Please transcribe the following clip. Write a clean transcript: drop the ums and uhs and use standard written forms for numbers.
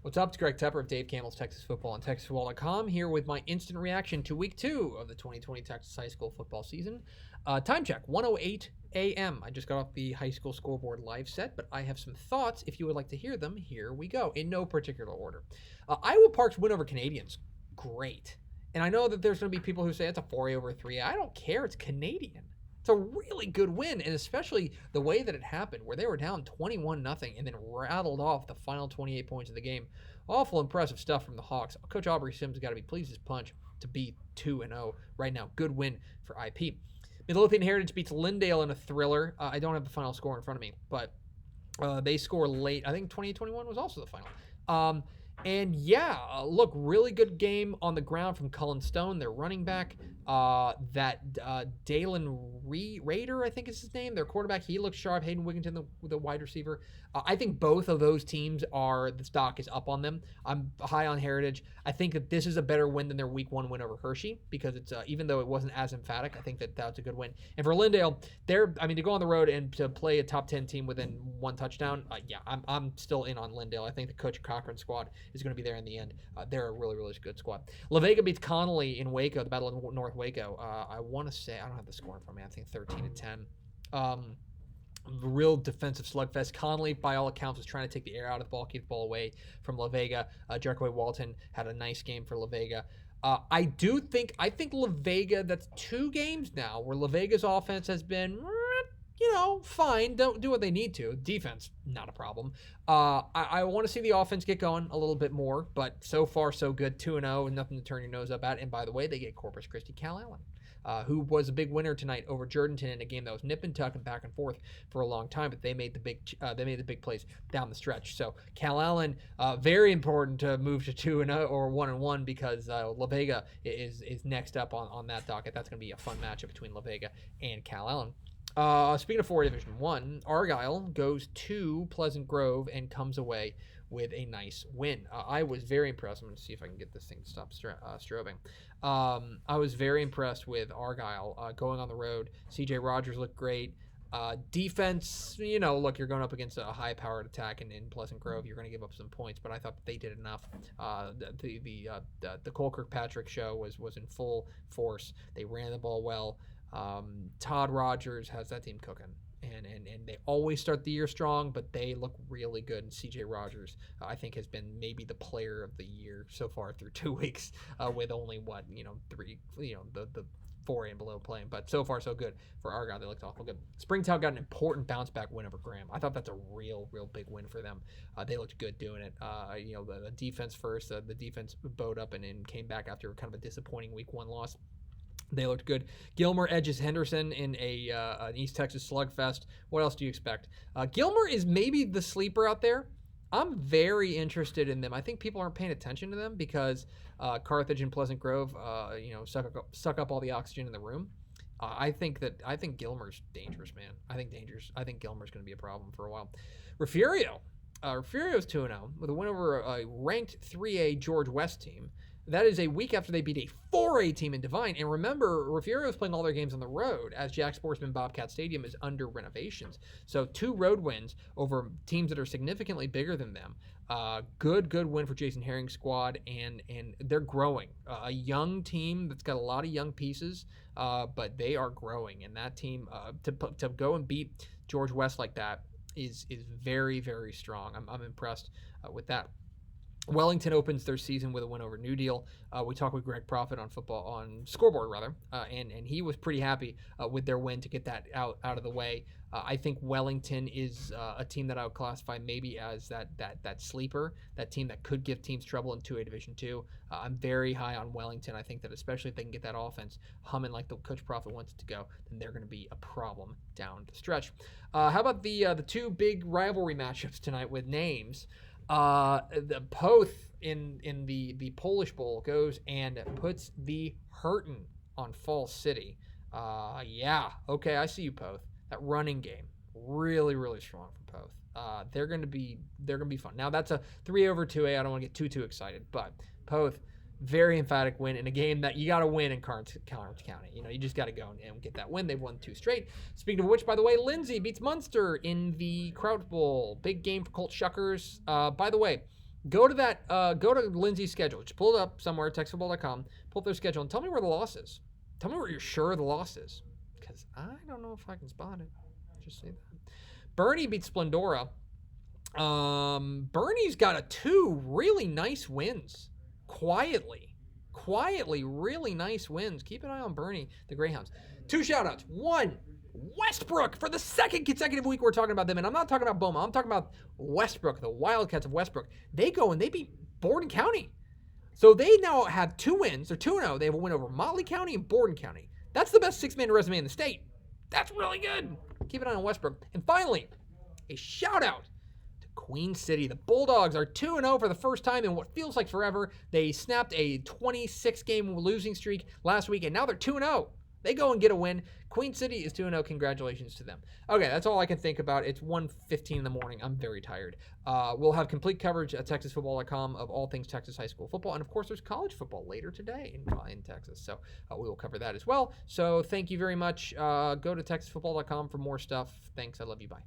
What's up? It's Greg Tepper of Dave Campbell's Texas Football and TexasFootball.com here with my instant reaction to Week 2 of the 2020 Texas High School football season. Time check, 1:08 a.m. I just got off the high school scoreboard live set, but I have some thoughts. If you would like to hear them, here we go, in no particular order. Iowa Park's win over Canadians, great. And I know that there's going to be people who say it's a 4A over 3A. I don't care. It's Canadian. It's a really good win, and especially the way that it happened, where they were down 21-0 and then rattled off the final 28 points of the game. Awful impressive stuff from the Hawks. Coach Aubrey Sims has got to be pleased as punch to be 2-0 right now. Good win for IP. Midlothian Heritage beats Lindale in a thriller. I don't have the final score in front of me, but they score late. I think 2021 was also the final. And yeah, look, really good game on the ground from Cullen Stone, their running back. Dalen Rader, I think is his name, their quarterback. He looks sharp. Hayden Wigginton, the wide receiver. I think both of those teams the stock is up on them. I'm high on Heritage. I think that this is a better win than their Week 1 win over Hershey because it's even though it wasn't as emphatic, I think that was a good win. And for Lindale, to go on the road and to play a top 10 team within one touchdown, I'm still in on Lindale. I think the Coach Cochran squad is going to be there in the end. They're a really, really good squad. La Vega beats Connolly in Waco, the Battle of North Waco. I want to say, I don't have the score in front of me, I think 13-10. Real defensive slugfest. Connolly, by all accounts, was trying to take the air out of the ball, keep the ball away from La Vega. Jerkaway Walton had a nice game for La Vega. I think La Vega, that's 2 games now where La Vega's offense has been, fine. Don't do what they need to. Defense, not a problem. I want to see the offense get going a little bit more, but so far so good. 2-0 and nothing to turn your nose up at. And by the way, they get Corpus Christi Cal Allen, who was a big winner tonight over Jourdanton in a game that was nip and tuck and back and forth for a long time, but they made the big plays down the stretch. So Cal Allen, very important to move to 2-0 or 1-1 because La Vega is next up on that docket. That's going to be a fun matchup between La Vega and Cal Allen. Speaking of 4A Division 1, Argyle goes to Pleasant Grove and comes away with a nice win. I was very impressed. I'm going to see if I can get this thing to stop strobing. I was very impressed with Argyle going on the road. CJ Rogers looked great. Defense, look, you're going up against a high-powered attack in Pleasant Grove. You're going to give up some points, but I thought they did enough. The Cole Kirkpatrick show was in full force. They ran the ball well. Todd Rogers has that team cooking, and they always start the year strong, but they look really good. And CJ Rogers, I think, has been maybe the player of the year so far through 2 weeks, with only 3, the 4A and below playing, but so far so good for Argyle. They looked awful good. Springtown got an important bounce back win over Graham. I thought that's a real big win for them. They looked good doing it. The defense first, the defense bowed up and came back after kind of a disappointing Week 1 loss. They looked good. Gilmer edges Henderson in an East Texas slugfest. What else do you expect? Gilmer is maybe the sleeper out there. I'm very interested in them. I think people aren't paying attention to them because Carthage and Pleasant Grove, suck up all the oxygen in the room. I think Gilmer's dangerous, man. I think Gilmer's going to be a problem for a while. Refugio's 2-0 with a win over a ranked 3A George West team. That is a week after they beat a 4A team in Devine. And remember, Refugio is playing all their games on the road as Jack Sportsman Bobcat Stadium is under renovations. So 2 road wins over teams that are significantly bigger than them. Good win for Jason Herring's squad, and they're growing. A young team that's got a lot of young pieces, but they are growing. And that team, to go and beat George West like that is very, very strong. I'm impressed with that. Wellington opens their season with a win over New Deal. We talked with Greg Profit on Scoreboard, and he was pretty happy with their win to get that out of the way. I think Wellington is a team that I would classify maybe as that sleeper, that team that could give teams trouble in 2A Division 2. I'm very high on Wellington. I think that especially if they can get that offense humming like the Coach Profit wants it to go, then they're going to be a problem down the stretch. How about the 2 big rivalry matchups tonight with names? The Poth in the Polish Bowl goes and puts the hurtin' on Falls City. Okay, I see you, Poth. That running game, really strong for Poth. They're gonna be fun. Now that's a 3 over 2A. I don't want to get too excited, but Poth, very emphatic win in a game that you got to win in Karnes County. You just got to go and get that win. They've won 2 straight. Speaking of which, by the way, Lindsay beats Munster in the Kraut Bowl. Big game for Colt Shuckers. By the way, Go to that. Go to Lindsay's schedule. Just pull it up somewhere, textfootball.com. Pull up their schedule and tell me where the loss is. Tell me where you're sure the loss is, because I don't know if I can spot it. Just say that. Bernie beat Splendora. Bernie's got 2 really nice wins. Quietly, really nice wins. Keep an eye on Bernie, the Greyhounds. 2 shout-outs. 1, Westbrook. For the 2nd consecutive week, we're talking about them. And I'm not talking about Beaumont. I'm talking about Westbrook, the Wildcats of Westbrook. They go and they beat Borden County. So they now have 2 wins. They're 2-0. They have a win over Motley County and Borden County. That's the best 6-man resume in the state. That's really good. Keep an eye on Westbrook. And finally, a shout-out to Queen City. The Bulldogs are 2-0 for the first time in what feels like forever. They snapped a 26-game losing streak last week, and now they're 2-0. They go and get a win. Queen City is 2-0. Congratulations to them. Okay, that's all I can think about. It's 1:15 in the morning. I'm very tired. We'll have complete coverage at TexasFootball.com of all things Texas high school football. And, of course, there's college football later today in Texas. So we will cover that as well. So thank you very much. Go to TexasFootball.com for more stuff. Thanks. I love you. Bye.